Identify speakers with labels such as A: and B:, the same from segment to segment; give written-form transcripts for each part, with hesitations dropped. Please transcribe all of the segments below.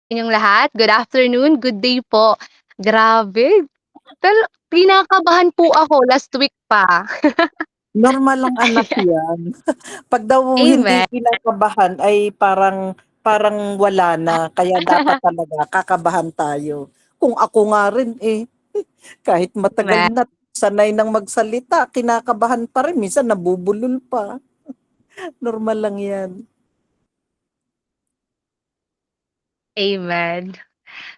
A: Inyong lahat, good afternoon, good day po. Grabe, kinakabahan po ako last week pa.
B: Normal lang anak 'yan. 'Pag daw hindi
A: Amen,
B: kinakabahan ay parang parang wala na, kaya dapat talaga kakabahan tayo. Kung ako nga rin, kahit matagal
A: amen,
B: na, sanay ng magsalita, kinakabahan pa rin, minsan nabubulol pa. Normal lang 'yan.
A: amen.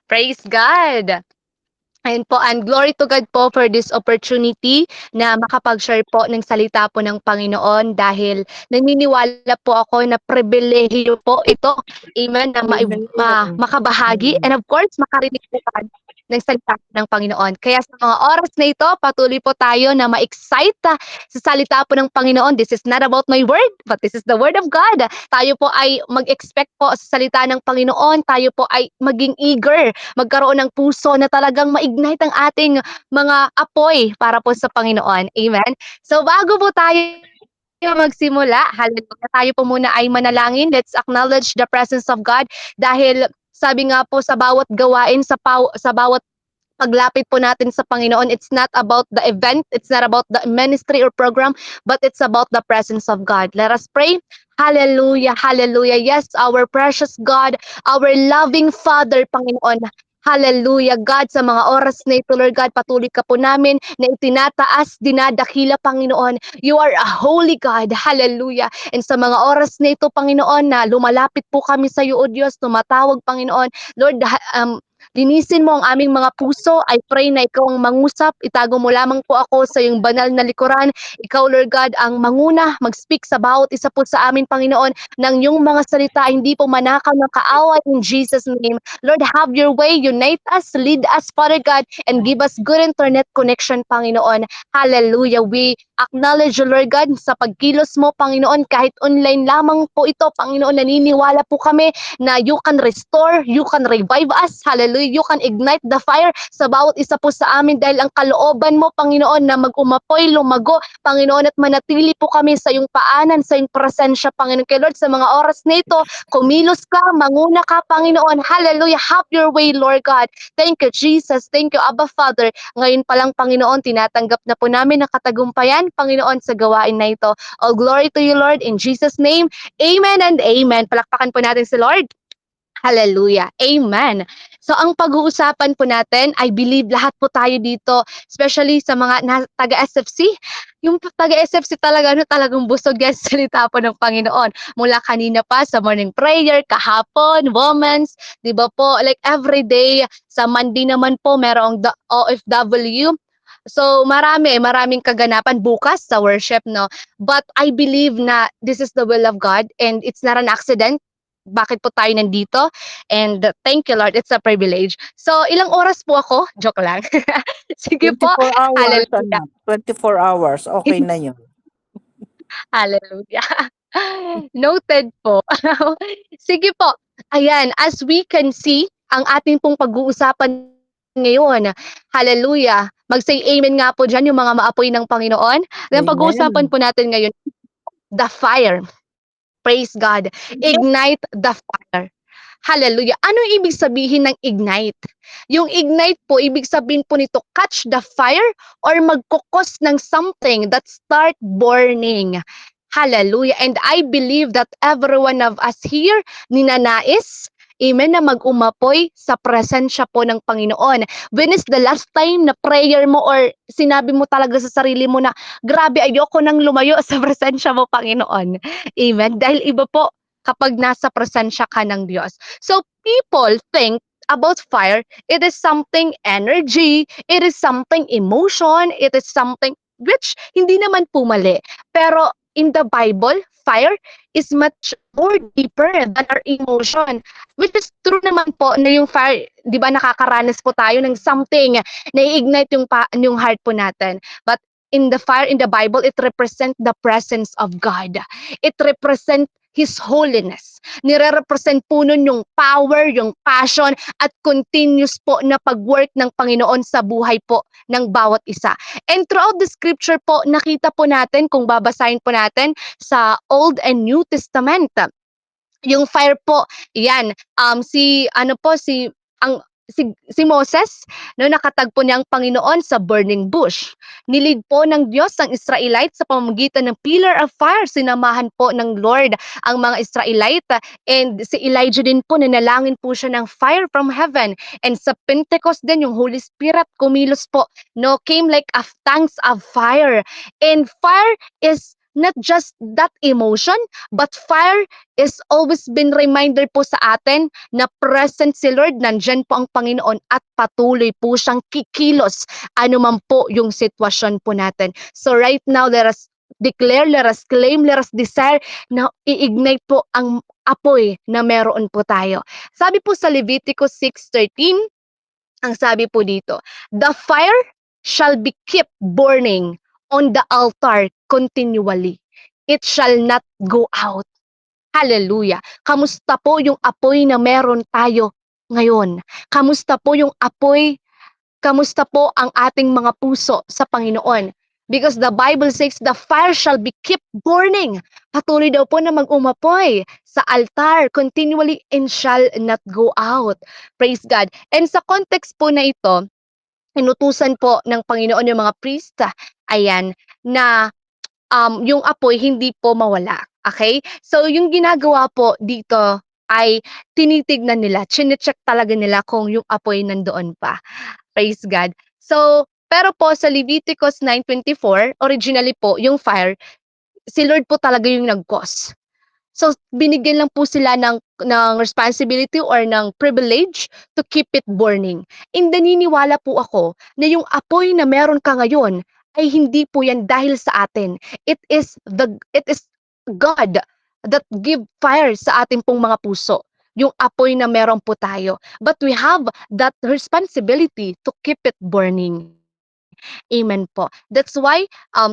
A: Praise God! Ayun po, and glory to God po for this opportunity na makapag-share po ng salita po ng Panginoon dahil naniniwala po ako na pribilehiyo po ito, amen, na
B: Amen.
A: makabahagi
B: Mm.
A: and of course makarinig po tayo ng salita ng Panginoon. Kaya sa mga oras na ito, patuloy po tayo na ma-excite sa salita po ng Panginoon. This is not about my word, but this is the word of God. Tayo po ay mag-expect po sa salita ng Panginoon. Tayo po ay maging eager, magkaroon ng puso na talagang ma-ignite ang ating mga apoy para po sa Panginoon. Amen? So bago po tayo magsimula, hallelujah, tayo po muna ay manalangin. Let's acknowledge the presence of God dahil sabi nga po sa bawat gawain, sa bawat paglapit po natin sa Panginoon, it's not about the event, it's not about the ministry or program, but it's about the presence of God. Let us pray. Hallelujah, hallelujah. Yes, our precious God, our loving Father, Panginoon. Hallelujah, God, sa mga oras na ito, Lord God, patuloy ka po namin na itinataas, dinadakila, Panginoon. You are a holy God. Hallelujah. And sa mga oras na ito, Panginoon, na lumalapit po kami sa iyo, O Diyos, tumatawag, Panginoon. Lord, linisin mo ang aming mga puso. I pray na ikaw ang mangusap. Itago mo lamang po ako sa iyong banal na likuran. Ikaw, Lord God, ang manguna, mag-speak sa bawat isa po sa amin, Panginoon, ng iyong mga salita, hindi po manakaw ng kaaway in Jesus' name. Lord, have your way. Unite us, lead us, Father God, and give us good internet connection, Panginoon. Hallelujah. We acknowledge you, Lord God, sa pagkilos mo, Panginoon, kahit online lamang po ito, Panginoon, naniniwala po kami na you can restore, you can revive us, hallelujah, you can ignite the fire sa bawat isa po sa amin dahil ang kalooban mo, Panginoon, na mag-umapoy, lumago, Panginoon, at manatili po kami sa iyong paanan, sa iyong presensya, Panginoon. Kaya Lord, sa mga oras na ito, kumilos ka, manguna ka, Panginoon, hallelujah, have your way, Lord God. Thank you, Jesus. Thank you, Abba Father. Ngayon pa lang, Panginoon, tinatanggap na po namin ang katagumpayan, Panginoon, sa gawain na ito. All glory to you, Lord, in Jesus' name. Amen and amen. Palakpakan po natin si Lord. Hallelujah. Amen. So ang pag-uusapan po natin, I believe lahat po tayo dito, especially sa mga taga-SFC, yung taga-SFC talaga, ano, talagang busog yan sa salita po ng Panginoon. Mula kanina pa sa morning prayer, kahapon, women's, di ba po, like every day, sa Monday naman po, merong the OFW. So maraming kaganapan bukas sa worship, no? But I believe na this is the will of God and it's not an accident bakit po tayo nandito. And thank you, Lord. It's a privilege. So, ilang oras po ako? Joke lang. Sige po.
B: 24 hours
A: Hallelujah.
B: anak, 24 hours, okey na 'yun.
A: Hallelujah. Noted po. Sige po. Ayan, as we can see, ang ating pong pag-uusapan ngayon, hallelujah. Mag-say amen nga po dyan yung mga maapoy ng Panginoon. Ang pag-uusapan
B: Amen.
A: po natin ngayon, the fire. Praise God. Ignite the fire. Hallelujah. Ano yung ibig sabihin ng ignite? Yung ignite po, ibig sabihin po nito, catch the fire or magkukos ng something that start burning. Hallelujah. And I believe that every one of us here, ninanais, amen, na mag-umapoy sa presensya po ng Panginoon. When is the last time na prayer mo or sinabi mo talaga sa sarili mo na, grabe, ayoko nang lumayo sa presensya mo, Panginoon. Amen. Dahil iba po, kapag nasa presensya ka ng Diyos. So people think about fire, it is something energy, it is something emotion, it is something which hindi naman po mali. Pero in the Bible, fire is much more deeper than our emotion. Which is true naman po na yung fire, di ba nakakaranas po tayo ng something na i-ignite yung heart po natin. But in the fire in the Bible, it represents the presence of God. It represents His holiness. Nire-represent po nun yung power, yung passion, at continuous po na pag-work ng Panginoon sa buhay po ng bawat isa. And throughout the scripture po, nakita po natin, kung babasahin po natin sa Old and New Testament, Yung fire po, 'yan, si ano po, ang si Moses 'no, nakatagpo niya ang Panginoon sa burning bush. Nilid po ng Diyos ang Israelite sa pamamagitan ng pillar of fire. Sinamahan po ng Lord ang mga Israelite, and si Elijah din po nanalangin po siya ng fire from heaven. And sa Pentecost din yung Holy Spirit kumilos po 'no, came like a tongues of fire. And fire is not just that emotion, but fire is always been reminder po sa atin na present si Lord, nandyan po ang Panginoon at patuloy po siyang kikilos anuman po yung sitwasyon po natin. So right now, let us declare, let us claim, let us desire na i-ignite po ang apoy na meron po tayo. Sabi po sa Leviticus 6:13, ang sabi po dito, the fire shall be kept burning on the altar continually. It shall not go out. Hallelujah. Kamusta po yung apoy na meron tayo ngayon? Kamusta po yung apoy? Kamusta po ang ating mga puso sa Panginoon? Because the Bible says the fire shall be keep burning. Patuloy daw po na mag-umapoy sa altar continually and shall not go out. Praise God. And sa context po na ito, inutusan po ng Panginoon yung mga priest, ayan, na yung apoy hindi po mawala. Okay? So, yung ginagawa po dito ay tinitignan nila, chine-check talaga nila kung yung apoy nandoon pa. Praise God. So, pero po sa Leviticus 9:24, originally po, yung fire, si Lord po talaga yung nag-cause. So, binigyan lang po sila ng responsibility or ng privilege to keep it burning. And naniniwala po ako na yung apoy na meron ka ngayon ay hindi po yan dahil sa atin. It is God that give fire sa ating pong mga puso. Yung apoy na meron po tayo. But we have that responsibility to keep it burning. Amen po. That's why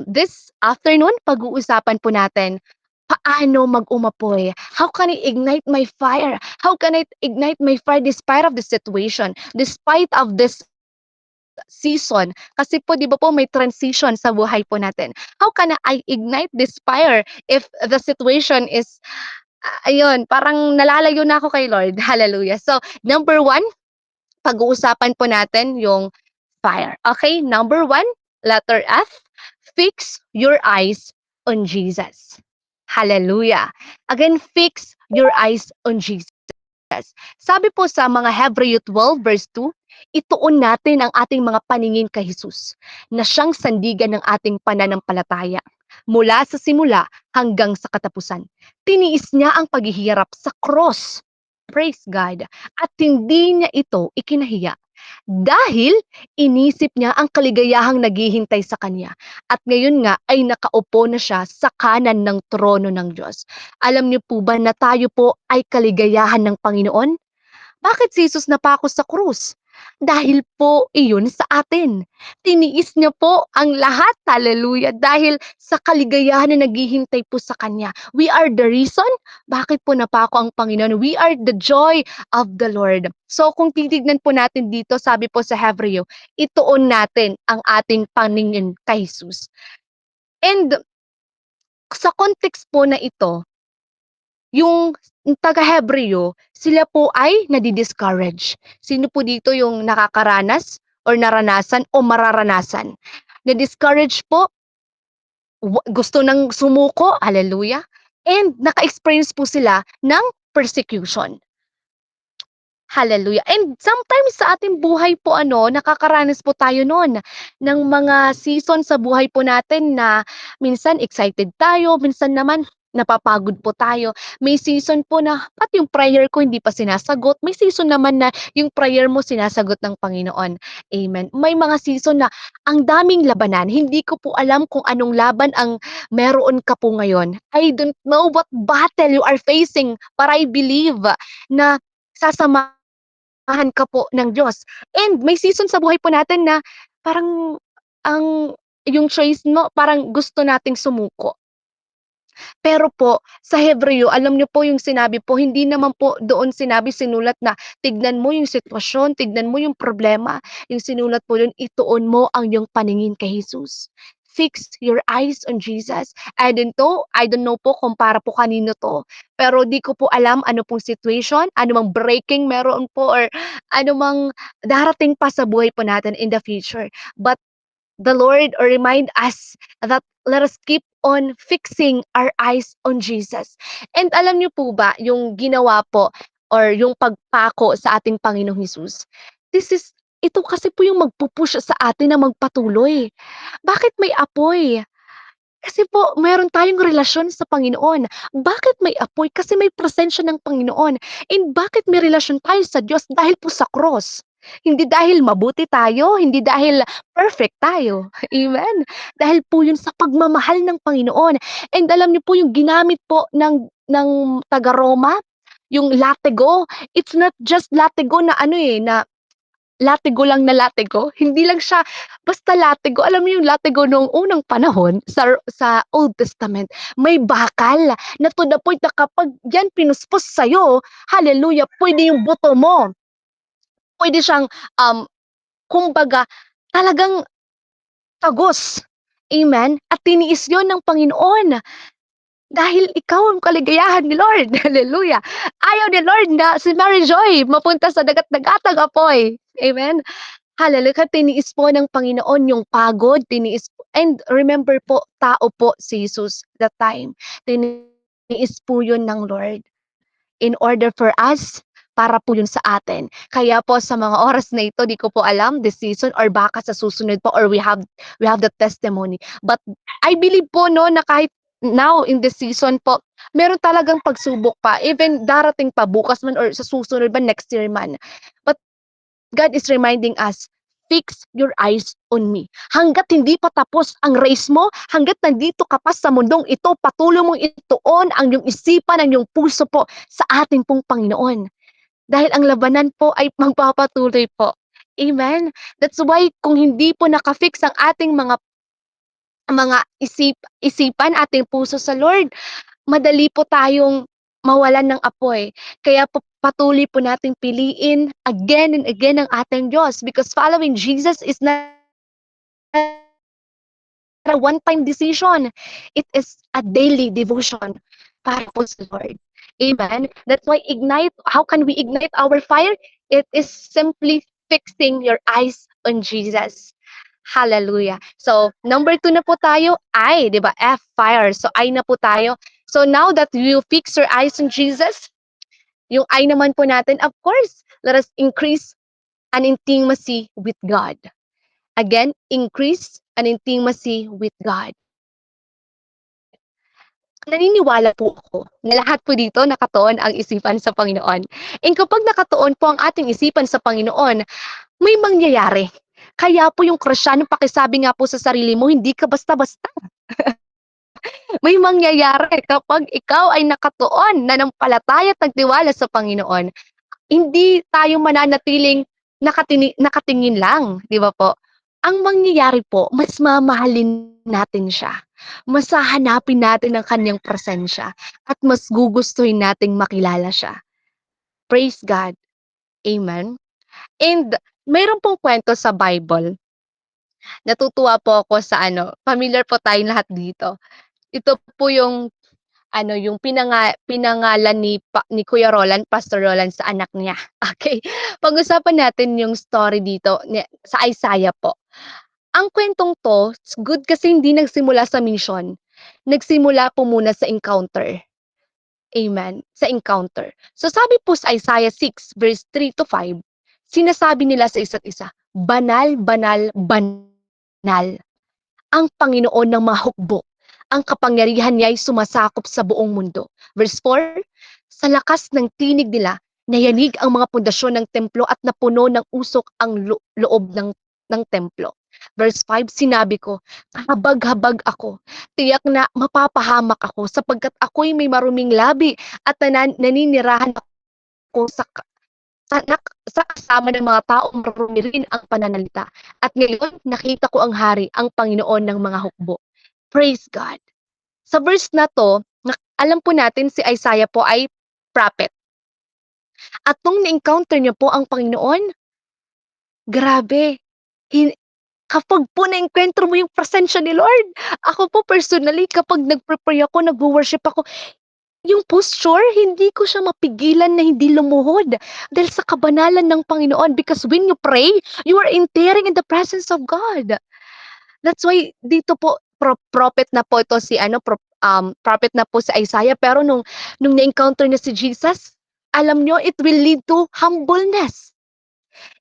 A: this afternoon pag-uusapan po natin paano mag-umapoy? How can I ignite my fire? How can I ignite my fire despite of the situation, despite of this season? Kasi po 'di ba po may transition sa buhay po natin. How can I ignite this fire if the situation is ayun, parang nalalayo na ako kay Lord. Hallelujah. So, number one, pag-uusapan po natin yung fire. Okay? Number one, letter F, fix your eyes on Jesus. Hallelujah. Again, fix your eyes on Jesus. Sabi po sa mga Hebreo 12 verse 2, ituon natin ang ating mga paningin kay Jesus na siyang sandigan ng ating pananampalataya. Mula sa simula hanggang sa katapusan. Tiniis niya ang paghihirap sa cross. Praise God. At hindi niya ito ikinahiya. Dahil inisip niya ang kaligayahang naghihintay sa kanya. At ngayon nga ay nakaupo na siya sa kanan ng trono ng Diyos. Alam niyo po ba na tayo po ay kaligayahan ng Panginoon? Bakit si Jesus napako sa krus? Dahil po iyon sa atin. Tiniis niya po ang lahat, hallelujah, dahil sa kaligayahan na naghihintay po sa Kanya. We are the reason bakit po napako ang Panginoon. We are the joy of the Lord. So kung titignan po natin dito, sabi po sa Hebreo, ituon natin ang ating paningin kay Jesus. And sa context po na ito, yung taga-Hebreo, sila po ay nadi-discourage. Sino po dito yung nakakaranas or naranasan o mararanasan? Na-discourage po, gusto nang sumuko, hallelujah, and naka-experience po sila ng persecution. Hallelujah. And sometimes sa ating buhay po nakakaranas po tayo noon ng mga season sa buhay po natin na minsan excited tayo, minsan naman napapagod po tayo. May season po na pati yung prayer ko hindi pa sinasagot. May season naman na yung prayer mo sinasagot ng Panginoon. Amen. May mga season na ang daming labanan. Hindi ko po alam kung anong laban ang meron ka po ngayon. I don't know what battle you are facing, but I believe na sasama ka po ng Diyos. And may season sa buhay po natin na parang ang yung choice mo parang gusto nating sumuko. Pero po sa Hebreo, alam niyo po yung sinabi po, hindi naman po doon sinulat na tignan mo yung sitwasyon, tignan mo yung problema. Yung sinulat po doon, ituon mo ang iyong paningin kay Jesus. Fix your eyes on Jesus. I don't know po kung para po kanino 'to, pero di ko po alam ano pong situation, ano mang breaking meron po or ano mang darating pa sa buhay po natin in the future. But the Lord or remind us that let us keep on fixing our eyes on Jesus. And alam niyo po ba, yung ginawa po or yung pagpako sa ating Panginoong Hesus, ito kasi po yung magpupush sa atin na magpatuloy. Bakit may apoy? Kasi po meron tayong relasyon sa Panginoon. Bakit may apoy? Kasi may presensya ng Panginoon. And bakit may relasyon tayo sa Diyos? Dahil po sa cross. Hindi dahil mabuti tayo, hindi dahil perfect tayo. Amen. Dahil po yun sa pagmamahal ng Panginoon. And alam niyo po yung ginamit po ng taga Roma, yung latego, it's not just latego na ano na latego lang na latego, hindi lang siya basta latego. Alam mo yung latego noong unang panahon sa Old Testament, may bakal na to the point na kapag yan pinuspos sa'yo, hallelujah, pwede yung buto mo, pwede siyang, kumbaga talagang tagos. Amen? At tiniis yon ng Panginoon. Dahil ikaw ang kaligayahan ni Lord. Hallelujah. Ayaw ni Lord na si Mary Joy mapunta sa dagat-dagatang apoy. Amen? Hallelujah, tiniis po ng Panginoon yung pagod, tiniis po and remember po, tao po si Jesus that time. Tiniis po yun ng Lord in order for us, para po yun sa atin. Kaya po sa mga oras na ito, di ko po alam, this season or baka sa susunod po or we have the testimony. But I believe po no na kahit now in this season po, meron talagang pagsubok pa. Even darating pa bukas man or sa susunod ba next year man. But God is reminding us, fix your eyes on me. Hanggat hindi pa tapos ang race mo, hanggat nandito ka pa sa mundong ito, patuloy mong ituon ang iyong isipan, ang iyong puso po sa ating pong Panginoon. Dahil ang labanan po ay magpapatuloy po. Amen? That's why kung hindi po nakafix ang ating isipan, ating puso sa Lord, madali po tayong mawalan ng apoy. Kaya po patuloy po nating piliin again and again ang ating Diyos because following Jesus is not a one-time decision. It is a daily devotion para po sa Lord. Amen? That's why how can we ignite our fire? It is simply fixing your eyes on Jesus. Hallelujah. So, number 2 na po tayo, I, di ba? F, fire. So, I na po tayo. So, now that you fix your eyes on Jesus, yung I naman po natin, of course, let us increase an intimacy with God. Again, increase an intimacy with God. Naniniwala po ako na lahat po dito nakatuon ang isipan sa Panginoon. And kapag nakatuon po ang ating isipan sa Panginoon, may mangyayari. Kaya po yung Kristiyano, pakisabi nga po sa sarili mo, hindi ka basta-basta. May mangyayari kapag ikaw ay nakatuon, nanampalataya at nagtiwala sa Panginoon. Hindi tayo mananatiling nakatingin lang, di ba po? Ang mangyayari po, mas mamahalin natin siya. Mas hahanapin natin ang kanyang presensya at mas gugustuhin nating makilala siya. Praise God. Amen. And mayroon pong kwento sa Bible. Natutuwa po ako sa familiar po tayong lahat dito. Ito po yung yung pinangalan ni Kuya Roland, Pastor Roland sa anak niya. Okay. Pag-usapan natin yung story dito sa Isaiah po. Ang kwentong 'to, it's good kasi hindi nagsimula sa mission. Nagsimula po muna sa encounter. Amen, sa encounter. So sabi po sa Isaiah 6 verse 3 to 5, sinasabi nila sa isa't isa, "Banal, banal, banal ang Panginoon ng mga hukbo. Ang kapangyarihan niya ay sumasakop sa buong mundo." Verse 4, sa lakas ng tinig nila, nayanig ang mga pundasyon ng templo at napuno ng usok ang loob ng templo. Verse 5, sinabi ko, habag-habag ako, tiyak na mapapahamak ako sapagkat ako'y may maruming labi at naninirahan ako sa kasama ng mga taong marumi rin ang pananalita. At ngayon, nakita ko ang hari, ang Panginoon ng mga hukbo. Praise God. Sa verse na to, alam po natin si Isaiah po ay prophet. At nung na-encounter niya po ang Panginoon, grabe, kapag po naengkwentro mo yung presensya ni Lord. Ako po personally kapag nagpe-pray ako, nagwo-worship ako, yung posture hindi ko siya mapigilan na hindi lumuhod dahil sa kabanalan ng Panginoon because when you pray, you are entering in the presence of God. That's why dito po prophet na po ito si ano prophet na po si Isaiah pero nung na-encounter niya si Jesus, alam niyo it will lead to humbleness.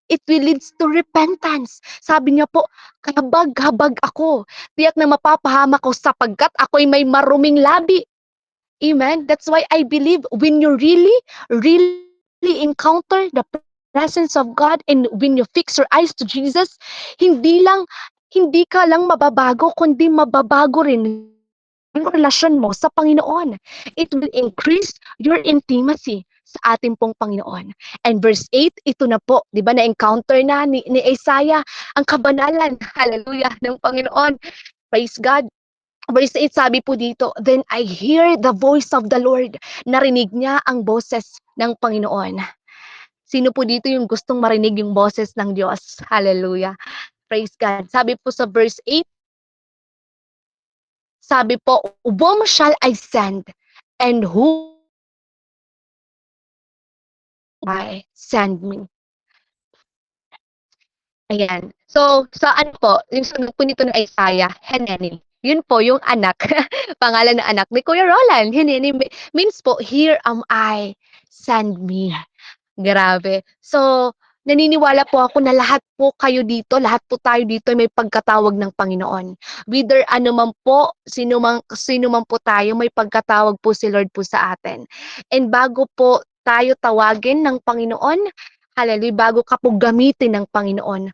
A: It will leads to repentance. Sabi niya po, "Kabag-habag ako, tiyak na mapapahamak ako sapagkat ako'y may maruming labi." Amen. That's why I believe when you really encounter the presence of God and when you fix your eyes to Jesus, hindi lang hindi ka lang mababago kundi mababago rin yung relasyon mo sa Panginoon. It will increase your intimacy sa ating pong Panginoon. And verse 8, ito na po, 'di ba na-encounter na ni Isaiah ang kabanalan, hallelujah, ng Panginoon. Praise God. Verse 8 sabi po dito, "Then I hear the voice of the Lord." Narinig niya ang boses ng Panginoon. Sino po dito yung gustong marinig yung boses ng Diyos? Hallelujah. Praise God. Sabi po sa verse 8, sabi po, "Whom shall I send? And who I send me?" Ayan. So, sa ano po, yung sunod po nito ng Isaiah, Heneni. Yun po yung anak, pangalan ng anak ni Kuya Roland. Heneni means po, "Here am I, send me." Grabe. So, naniniwala po ako na lahat po kayo dito, lahat po tayo dito ay may pagkatawag ng Panginoon. Whether ano man po, sino man po tayo, may pagkatawag po si Lord po sa atin. And bago po tayo tawagin ng Panginoon, hallelujah, bago ka po gamitin ng Panginoon,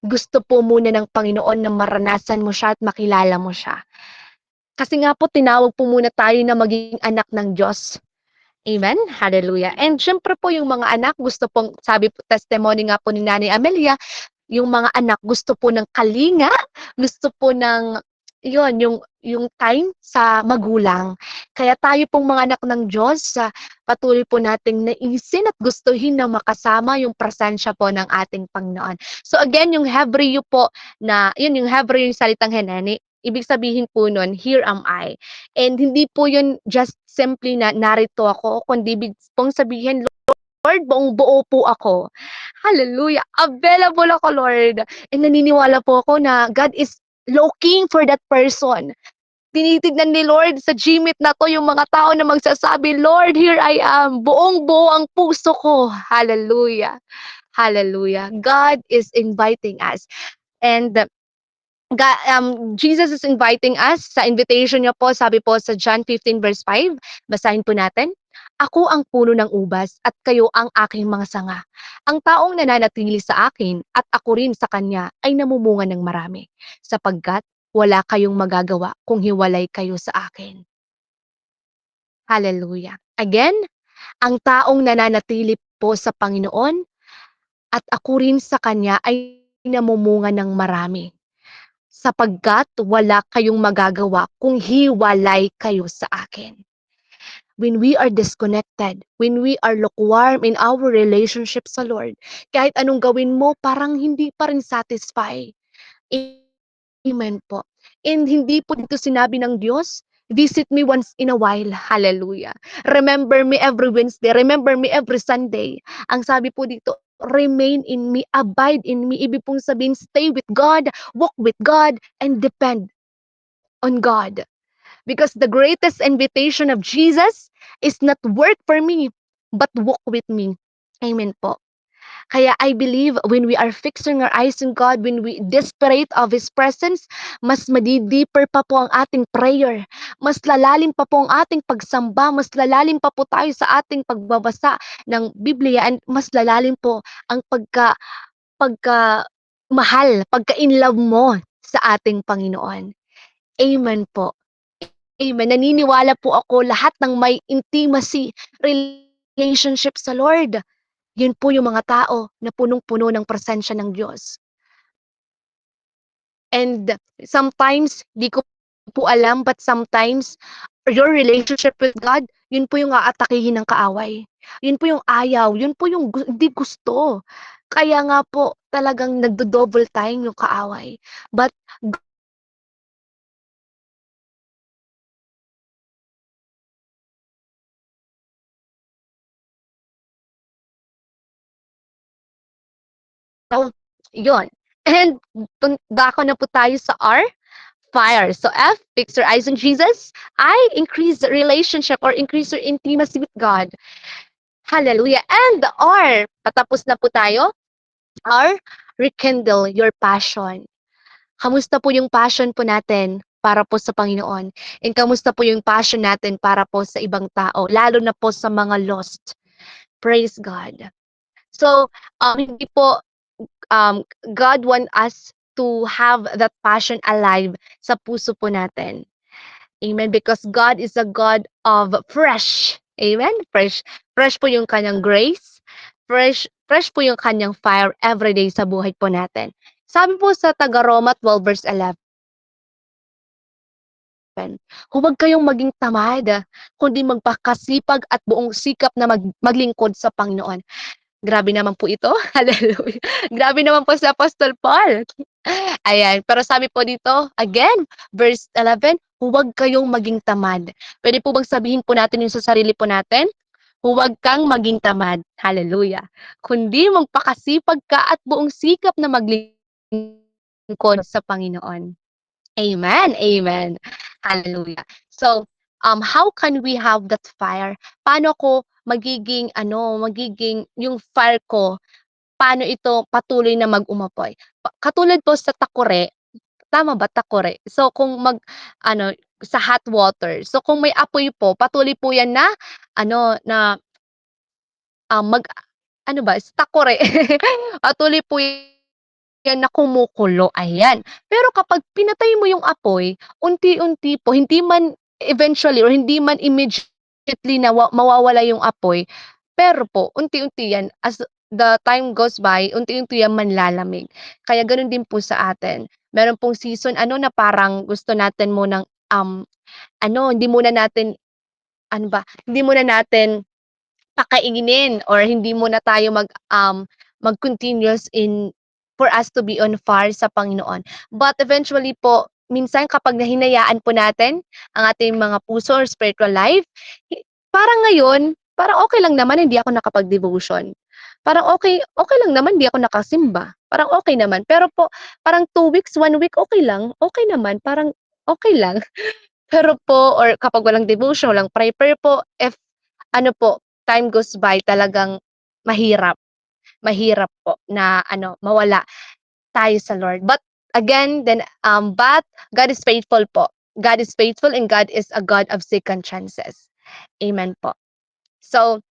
A: gusto po muna ng Panginoon na maranasan mo siya at makilala mo siya. Kasi nga po tinawag po muna tayo na maging anak ng Diyos. Amen, hallelujah. And siyempre po yung mga anak gusto pong, sabi po testimony nga po ni Nanay Amelia, yung mga anak gusto po ng kalinga, gusto po ng yun, yung time sa magulang. Kaya tayo pong mga anak ng Diyos, patuloy po nating naisin at gustuhin na makasama yung presensya po ng ating Panginoon. So again, yung Hebreo po na, yun yung Hebreo yung salitang heneni, ibig sabihin po nun, "Here am I." And hindi po yun just simply na narito ako, kundi ibig pong sabihin, "Lord, buong buo po ako." Hallelujah! Available ako, Lord. And naniniwala po ako na God is looking for that person. Tinitignan ni Lord sa Gmeet na 'to yung mga tao na magsasabi, "Lord, here I am. Buong-buo ang puso ko." Hallelujah. Hallelujah. God is inviting us. And Jesus is inviting us sa invitation niya po, sabi po sa John 15 verse 5, basahin po natin. "Ako ang puno ng ubas at kayo ang aking mga sanga. Ang taong nananatili sa akin at ako rin sa kanya ay namumunga ng marami, sapagkat wala kayong magagawa kung hiwalay kayo sa akin." Hallelujah. Again, ang taong nananatili po sa Panginoon at ako rin sa kanya ay namumunga ng marami, sapagkat wala kayong magagawa kung hiwalay kayo sa akin. When we are disconnected, when we are lukewarm in our relationship sa Lord, kahit anong gawin mo, parang hindi pa rin satisfy. Amen po. And hindi po dito sinabi ng Diyos, "Visit me once in a while." Hallelujah. "Remember me every Wednesday. Remember me every Sunday." Ang sabi po dito, "Remain in me, abide in me." Ibig pong sabihin, stay with God, walk with God, and depend on God. Because the greatest invitation of Jesus is not work for me, but walk with me. Amen po. Kaya I believe when we are fixing our eyes on God, when we desperate of His presence, mas madideeper pa po ang ating prayer. Mas lalalim pa po ang ating pagsamba. Mas lalalim pa po tayo sa ating pagbabasa ng Biblia. And mas lalalim po ang pagka mahal, pagka-in love mo sa ating Panginoon. Amen po. Amen. Naniniwala po ako lahat ng may intimacy, relationship sa Lord, yun po yung mga tao na punong-puno ng presensya ng Diyos. And sometimes, di ko po alam, but sometimes, your relationship with God, yun po yung aatakihin ng kaaway. Yun po yung ayaw, yun po yung hindi gusto. Kaya nga po talagang nagdo-double time yung kaaway. But so, yun. And dako na po tayo sa R, fire. So F, fix your eyes on Jesus. I, increase the relationship or increase your intimacy with God. Hallelujah. And the R, patapos na po tayo. R, rekindle your passion. Kamusta po yung passion po natin para po sa Panginoon? And kamusta po yung passion natin para po sa ibang tao, lalo na po sa mga lost? Praise God. So, hindi po God want us to have that passion alive sa puso po natin. Amen. Because God is a God of fresh. Amen. Fresh. Fresh po yung kanyang grace. Fresh po yung kanyang fire everyday sa buhay po natin. Sabi po sa taga-Roma 12 verse 11, huwag kayong maging tamad, kundi magpakasipag at buong sikap na maglingkod sa Panginoon. Grabe naman po ito. Hallelujah. Grabe naman po si Apostle Paul. Ayan. Pero sabi po dito, again, verse 11, huwag kayong maging tamad. Pwede po bang sabihin po natin yung sa sarili po natin? Huwag kang maging tamad. Hallelujah. Kundi magpakasipag ka at buong sikap na maglingkod sa Panginoon. Amen. Amen. Hallelujah. So, how can we have that fire? Paano ko magiging yung fire ko, paano ito patuloy na mag-umapoy? Katulad po sa takore, tama ba takore? So kung sa hot water. So kung may apoy po, patuloy po 'yan na na mag ano ba, sa takore. Patuloy po 'yan na kumukulo, ayan. Pero kapag pinatay mo yung apoy, unti-unti po, hindi man eventually or hindi man immediately na mawawala yung apoy, pero po unti-unti 'yan as the time goes by, unti-unti 'yan manlalamig. Kaya gano'n din po sa atin. Meron pong season na parang gusto natin munang, hindi muna natin hindi muna natin pakainin or hindi muna tayo mag-continuous in for us to be on fire sa Panginoon. But eventually po, minsan kapag nahinayaan po natin ang ating mga puso or spiritual life, parang ngayon, parang okay lang naman hindi ako nakapag-devotion. Parang okay lang naman hindi ako nakasimba. Parang okay naman. Pero po, parang 2 weeks, 1 week, okay lang. Okay naman, parang okay lang. Pero po or kapag walang devotion, walang prayer po, if po, time goes by talagang mahirap, mahirap po na mawala tayo sa Lord. But again, but God is faithful po. God is faithful and God is a God of second chances. Amen po. So,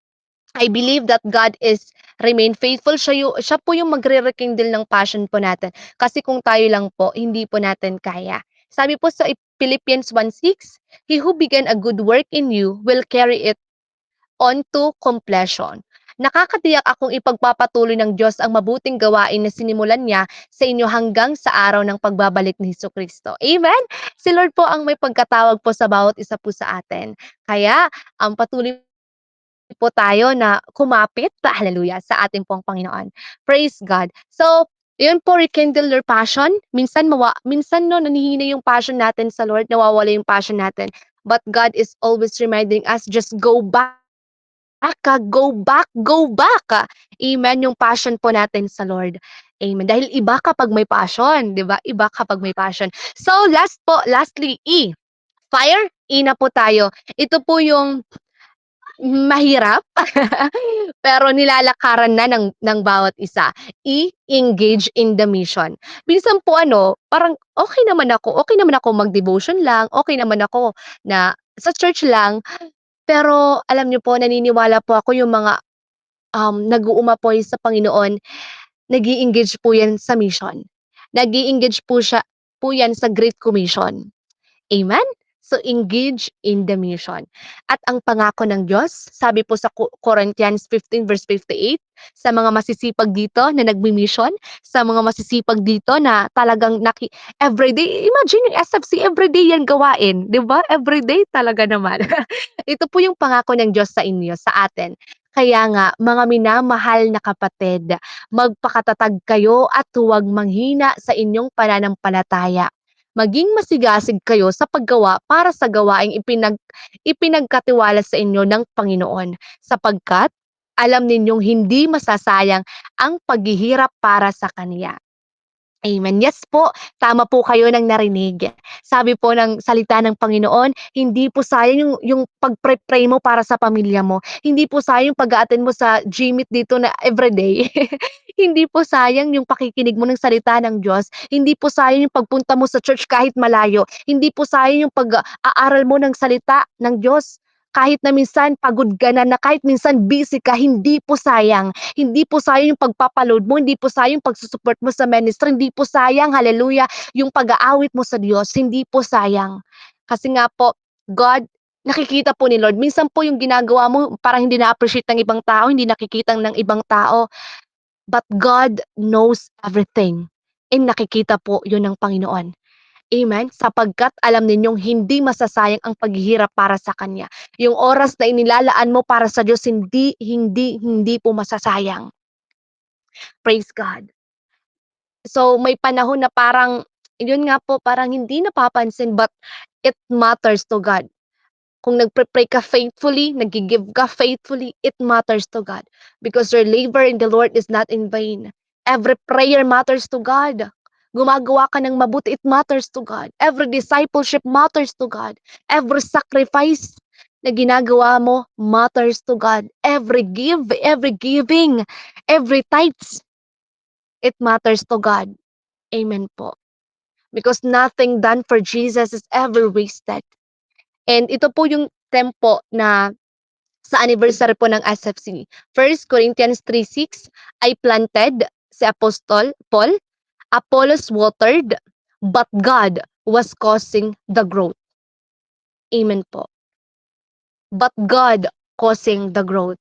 A: I believe that God is remain faithful. Siya po yung magre-rekindle ng passion po natin. Kasi kung tayo lang po, hindi po natin kaya. Sabi po sa Philippians 1:6, He who began a good work in you will carry it on to completion. Nakakatiyak akong ipagpapatuloy ng Diyos ang mabuting gawain na sinimulan niya sa inyo hanggang sa araw ng pagbabalik ni Jesucristo. Amen? Si Lord po ang may pagkatawag po sa bawat isa po sa atin. Kaya, patuloy po tayo na kumapit, hallelujah, sa ating pong Panginoon. Praise God. So, yun po, rekindle your passion. Minsan nanihina yung passion natin sa Lord, nawawala yung passion natin. But God is always reminding us, just go back go back, go back. Amen, yung passion po natin sa Lord. Amen. Dahil iba kapag may passion, 'di ba? Iba kapag may passion. So, lastly, E. Fire, E na po tayo. Ito po yung mahirap, pero nilalakaran na ng bawat isa. Engage in the mission. Minsan po parang okay naman ako mag-devotion lang, okay naman ako na sa church lang, pero alam niyo po naniniwala po ako yung mga, nag-uumapoy sa Panginoon, nag-e-engage po 'yan sa mission. Nag-e-engage po 'yan sa Great Commission. Amen? So, engage in the mission. At ang pangako ng Diyos, sabi po sa Corinthians 15 verse 58, sa mga masisipag dito na nagmi-mission, sa mga masisipag dito na talagang everyday, imagine yung SFC, everyday yan gawain, 'di ba? Everyday talaga naman. Ito po yung pangako ng Diyos sa inyo, sa atin. Kaya nga, mga minamahal na kapatid, magpakatatag kayo at huwag manghina sa inyong pananampalataya. Maging masigasig kayo sa paggawa para sa gawaing ipinagkatiwala sa inyo ng Panginoon, sapagkat alam ninyong hindi masasayang ang paghihirap para sa Kanya. Amen. Yes po, tama po kayo ng narinig. Sabi po ng salita ng Panginoon, hindi po sayang yung pag-pray mo para sa pamilya mo. Hindi po sayang yung pag-a-attend mo sa GMeet dito na everyday. Hindi po sayang yung pakikinig mo ng salita ng Diyos. Hindi po sayang yung pagpunta mo sa church kahit malayo. Hindi po sayang yung pag-aaral mo ng salita ng Diyos. Kahit na minsan pagod ka na kahit minsan busy ka, hindi po sayang. Hindi po sayang yung pagpapaload mo, hindi po sayang yung pagsusupport mo sa ministry, hindi po sayang, hallelujah, yung pag-aawit mo sa Diyos, hindi po sayang. Kasi nga po, God, nakikita po ni Lord. Minsan po yung ginagawa mo parang hindi na-appreciate ng ibang tao, hindi nakikita ng ibang tao, but God knows everything. And nakikita po yun ng Panginoon. Amen? Sapagkat alam ninyong hindi masasayang ang paghihirap para sa Kanya. Yung oras na inilalaan mo para sa Diyos, hindi po masasayang. Praise God. So, may panahon na parang, yun nga po, parang hindi napapansin, but it matters to God. Kung nagpe-pray ka faithfully, nag-give ka faithfully, it matters to God. Because your labor in the Lord is not in vain. Every prayer matters to God. Gumagawa ka ng mabuti, it matters to God. Every discipleship matters to God. Every sacrifice na ginagawa mo matters to God. Every giving, every tithes, it matters to God. Amen po. Because nothing done for Jesus is ever wasted. And ito po yung tempo na sa anniversary po ng SFC. 1 Corinthians 3:6, I planted, si Apostol Paul, Apollos watered, but God was causing the growth. Amen po. But God causing the growth.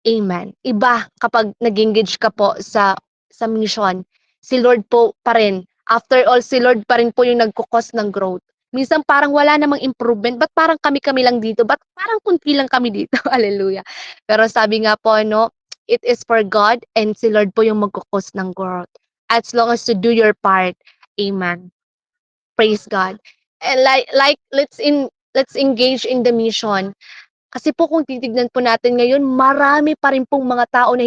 A: Amen. Iba kapag nag-engage ka po sa mission. Si Lord po pa rin. After all, si Lord pa rin po yung nagko-cause ng growth. Minsan parang wala namang improvement, ba't parang kami-kami lang dito? Ba't parang kunti lang kami dito? Hallelujah. Pero sabi nga po, no, it is for God and si Lord po yung magko-cause ng growth. As long as you do your part. Amen. Praise God. And let's engage in the mission. Kasi po kung titignan po natin ngayon, marami pa rin pong mga tao na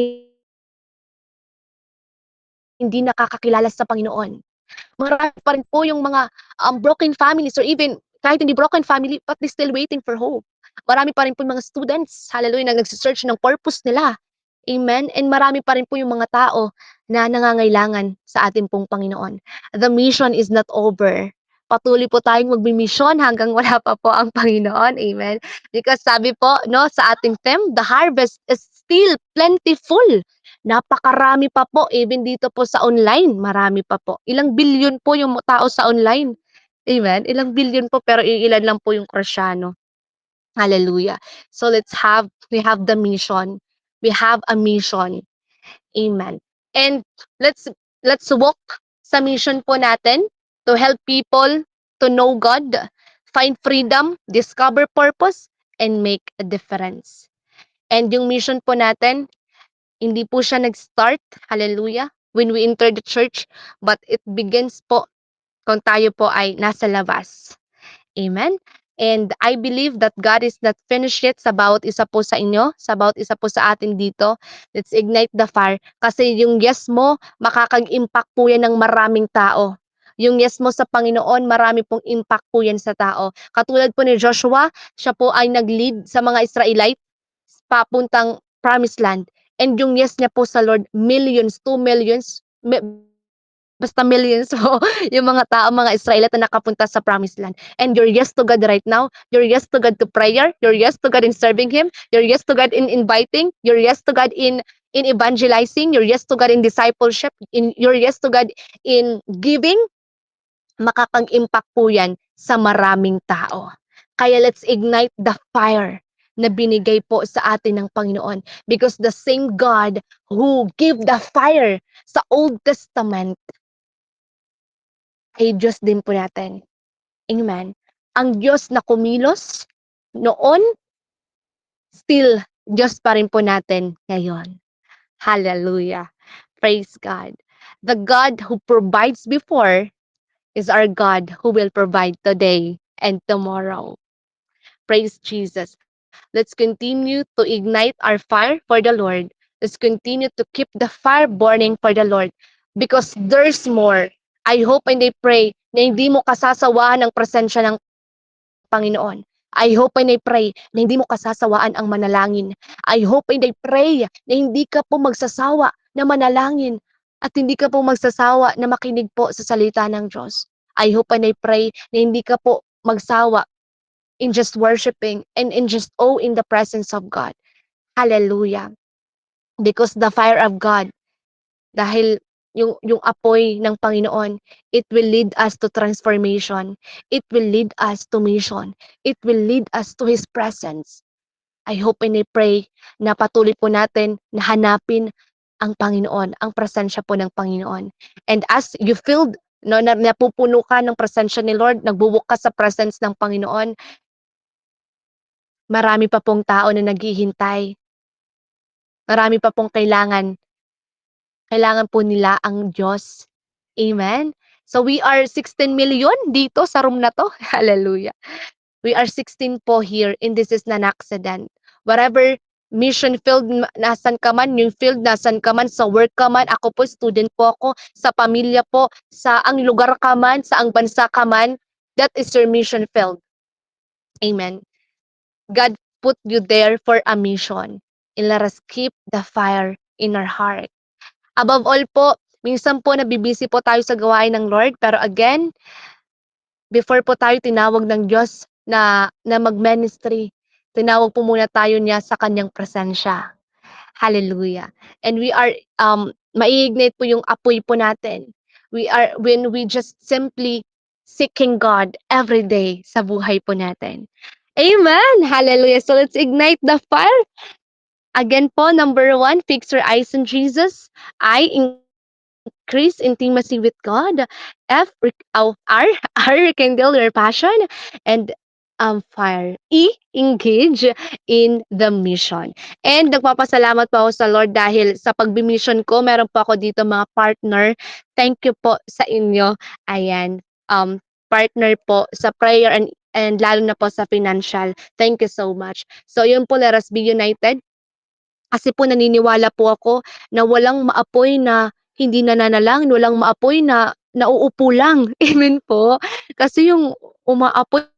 A: hindi nakakakilala sa Panginoon. Marami pa rin po yung mga broken families or even kahit hindi broken family, but they still waiting for hope. Marami pa rin po yung mga students, hallelujah, na nagsisearch ng purpose nila. Amen? And marami pa rin po yung mga tao na nangangailangan sa ating pong Panginoon. The mission is not over. Patuloy po tayong magmi-mission hanggang wala pa po ang Panginoon. Amen? Because sabi po, no, sa ating theme, the harvest is still plentiful. Napakarami pa po, even dito po sa online, marami pa po. Ilang bilyon po yung tao sa online. Amen? Ilang bilyon po, pero ilan lang po yung Kristyano. Hallelujah. So we have the mission. We have a mission. Amen. And let's walk sa mission po natin to help people to know God, find freedom, discover purpose, and make a difference. And yung mission po natin, hindi po siya nag-start, hallelujah, when we enter the church, but it begins po kung tayo po ay nasa labas. Amen? And I believe that God is not finished yet sa bawat isa po sa inyo, sa bawat isa po sa atin dito. Let's ignite the fire. Kasi yung yes mo, makakag-impact po yan ng maraming tao. Yung yes mo sa Panginoon, marami pong impact po yan sa tao. Katulad po ni Joshua, siya po ay nag-lead sa mga Israelite papuntang promised land. And yung yes niya po sa Lord, millions, 2 millions, basta millions po yung mga tao, mga Israelite na nakapunta sa promised land. And your yes to God right now, your yes to God to prayer, your yes to God in serving Him, your yes to God in inviting, your yes to God in evangelizing, your yes to God in discipleship, in your yes to God in giving, makakag-impact po yan sa maraming tao. Kaya let's ignite the fire na binigay po sa atin ng Panginoon. Because the same God who gave the fire sa Old Testament ay Diyos din po natin. Amen. Ang Diyos na kumilos noon, still Diyos pa rin po natin ngayon. Hallelujah. Praise God. The God who provides before is our God who will provide today and tomorrow. Praise Jesus. Let's continue to ignite our fire for the Lord. Let's continue to keep the fire burning for the Lord because there's more. I hope and I pray na hindi mo kasasawaan ang presensya ng Panginoon. I hope and I pray na hindi mo kasasawaan ang manalangin. I hope and I pray na hindi ka po magsasawa na manalangin at hindi ka po magsasawa na makinig po sa salita ng Diyos. I hope and I pray na hindi ka po magsawa in just worshiping and in just in the presence of God. Hallelujah. Because the fire of God, dahil yung apoy ng Panginoon, it will lead us to transformation. It will lead us to mission. It will lead us to His presence. I hope and I pray na patuloy po natin na hanapin ang Panginoon, ang presensya po ng Panginoon. And as you filled, no, na napupuno ka ng presensya ni Lord, nagbubuk ka sa presence ng Panginoon, marami pa pong tao na naghihintay. Marami pa pong kailangan po nila ang Diyos. Amen? So we are 16 million dito sa room na to. Hallelujah. We are 16 po here and this is an accident. Whatever mission field nasan ka man, yung field nasan ka man, sa work ka man, ako po student po ako, sa pamilya po, sa ang lugar ka man, sa ang bansa ka man, that is your mission field. Amen. God put you there for a mission. And let us keep the fire in our heart. Above all po, minsan po nabibisi po tayo sa gawain ng Lord, pero again, before po tayo tinawag ng Diyos na mag-ministry, tinawag po muna tayo niya sa kanyang presensya. Hallelujah. And we are, maiignite po yung apoy po natin. When we just simply seeking God every day sa buhay po natin. Amen! Hallelujah! So let's ignite the fire. Again po, number 1, fix your eyes on Jesus. I, increase intimacy with God. F, rekindle your passion. And fire. E, engage in the mission. And nagpapasalamat po ako sa Lord dahil sa pagbi-mission ko, meron po ako dito mga partner. Thank you po sa inyo. Ayan. Partner po sa prayer and lalo na po sa financial. Thank you so much. So yun po, let us be united. Kasi po naniniwala po ako na walang maapoy na hindi nananalangin, walang maapoy na nauupo lang. Amen po. Kasi yung umaapoy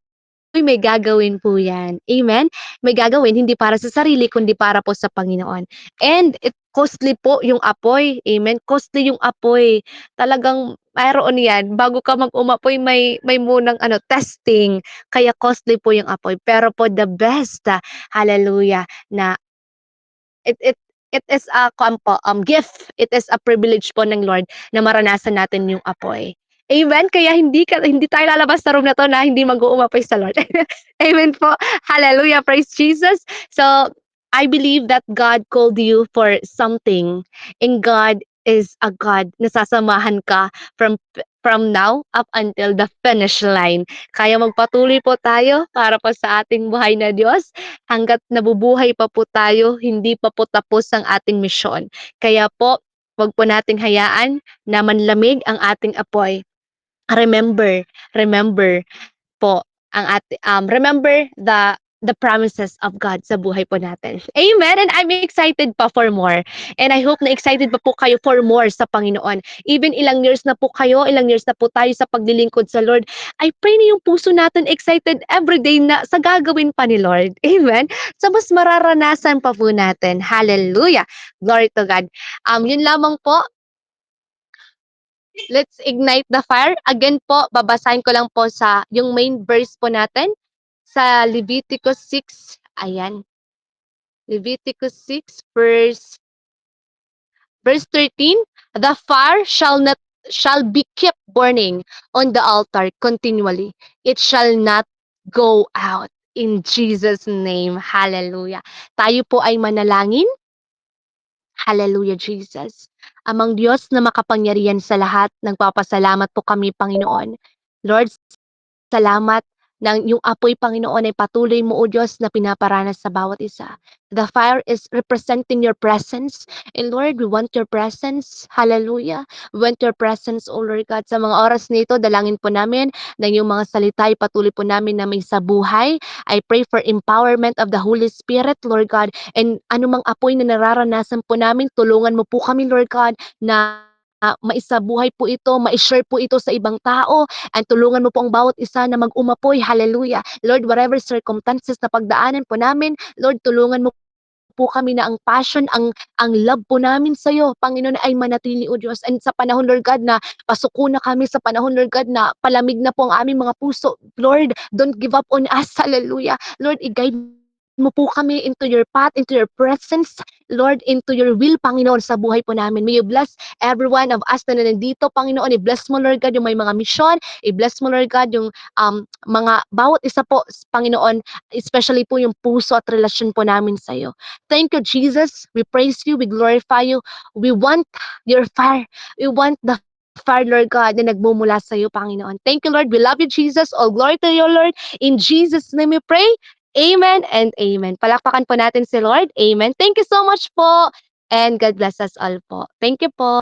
A: may gagawin po yan. Amen? May gagawin hindi para sa sarili kundi para po sa Panginoon. And costly po yung apoy. Amen? Costly yung apoy. Talagang mayroon yan. Bago ka mag-umapoy, may munang testing. Kaya costly po yung apoy. Pero po the best, hallelujah, na it it is a gift. It is a privilege po ng Lord na maranasan natin yung apoy. Amen. Kaya hindi tayo lalabas sa room na to na hindi mag-uumapoy sa Lord. Amen po. Hallelujah. Praise Jesus. So, I believe that God called you for something, and God is a God na sasamahan ka from now up until the finish line. Kaya magpatuloy po tayo para po sa ating buhay na Diyos. Hangga't nabubuhay pa po tayo, hindi pa po tapos ang ating misyon. Kaya po, wag po nating hayaan na manlamig ang ating apoy. Remember po remember the promises of God sa buhay po natin. Amen. And I'm excited pa for more. And I hope na excited pa po kayo for more sa Panginoon. Even ilang years na po kayo, ilang years na po tayo sa paglilingkod sa Lord. I pray na yung puso natin excited every day na sa gagawin pa ni Lord. Amen. So mas mararanasan pa po natin. Hallelujah. Glory to God. Yun lamang po. Let's ignite the fire. Again po, babasahin ko lang po sa yung main verse po natin sa Leviticus 6. Ayan. Leviticus 6 verse 13. The fire shall not shall be kept burning on the altar continually. It shall not go out. In Jesus' name, hallelujah. Tayo po ay manalangin. Hallelujah, Jesus. Amang Diyos na makapangyarihan sa lahat, nagpapasalamat po kami, Panginoon. Lord, salamat ng yung apoy, Panginoon, ay patuloy mo, O Diyos, na pinaparanas sa bawat isa. The fire is representing your presence. And Lord, we want your presence. Hallelujah. We want your presence, O Lord God. Sa mga oras nito, dalangin po namin na yung mga salita ay patuloy po namin na may sabuhay. I pray for empowerment of the Holy Spirit, Lord God. And anumang apoy na nararanasan po namin, tulungan mo po kami, Lord God, na maisabuhay po ito, ma-share po ito sa ibang tao, and tulungan mo po ang bawat isa na mag-umapoy, hallelujah. Lord, whatever circumstances na pagdaanan po namin, Lord, tulungan mo po kami na ang passion, ang love po namin sa iyo, Panginoon, ay manatili, O Diyos. And sa panahon, Lord God, na pasuko na kami, sa panahon, Lord God, na palamig na po ang aming mga puso, Lord, don't give up on us, hallelujah. Lord, i-guide mo po kami into your path, into your presence, Lord, into your will, Panginoon, sa buhay po namin. May you bless every one of us na nandito, Panginoon. I-bless mo, Lord God, yung may mga mission. I-bless mo, Lord God, yung mga bawat isa po, Panginoon, especially po yung puso at relasyon po namin sa iyo. Thank you, Jesus. We praise you. We glorify you. We want your fire. We want the fire, Lord God, na nagmumula sa iyo, Panginoon. Thank you, Lord. We love you, Jesus. All glory to you, Lord. In Jesus' name we pray. Amen and amen. Palakpakan po natin si Lord. Amen. Thank you so much po. And God bless us all po. Thank you po.